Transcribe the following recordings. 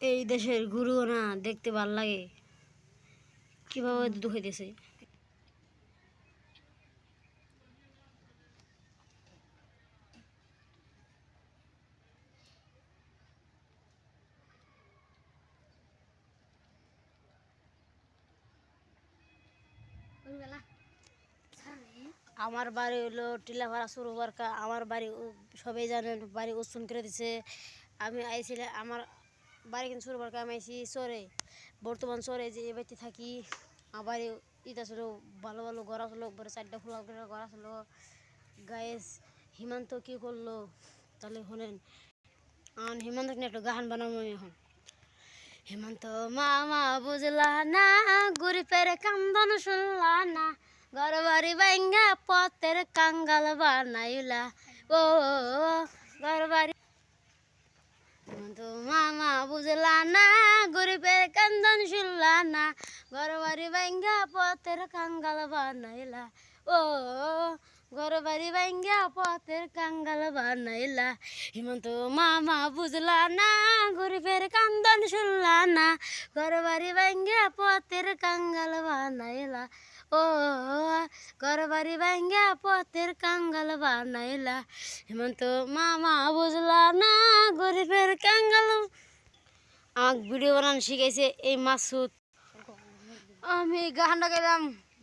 এই দেশের গুরুও না দেখতে ভাল লাগে কিভাবে দুধ হইতেছে। আমার বাড়ি হলো টিলাভাড়া সুরবারকা। আমার বাড়ি সবাই জানেন, বাড়ি উচ্ছন করে দিছে। আমি আইছিলাম আমার বাড়ি কিন্তু সুরবারকা, আমি আইছি চরে, বর্তমান চরে যে এ বাড়িতে থাকি। আমার বাড়ি ইটা ছিল, ভালো ভালো ঘর আসলো, উপরে 4টা খোলা করে ঘর আসলো। গায়েস হিমান্ত কি করলো তাহলে শোনেন। হিমান্ত নিয়ে একটা গান বানাবো আমি এখন। হেমন্ত মামা বুঝলা না, গরিবের কান্দন শুনলা না, ঘর বাড়ি ভাঙ্গা পথের কাঙ্গাল বানাইলা। ও ঘর বাড়ি। হেমন্ত মামা বুঝলা না, গরিবের কান্দন শুনলা না, ঘর বাড়ি ভাঙ্গা পথের কাঙ্গাল বানাইলা। ও ঘর বাড়ি ভাঙ্গা পথের কাঙ্গাল বানাইলা। হিমন্ত মামা বুঝলা না, গরিবের কান্দন শুনলা না, ঘর বাড়ি ভাঙ্গা পথের কাঙ্গাল বানাইলা। ও ঘর বাড়ি ভাঙ্গা পথের কাঙ্গাল বানাইলা। হিমন্ত মামা বুঝলা না, গরিবের কাঙ্গাল। আমাকে ভিডিও বানানো শিখাইছে এই মাসুদ। আমি গানটা গেলাম,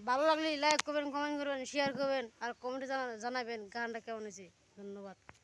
ভালো লাগলে লাইক করবেন, কমেন্ট করবেন, শেয়ার করবেন আর কমেন্টে জানাবেন গানটা কেমন হয়েছে। ধন্যবাদ।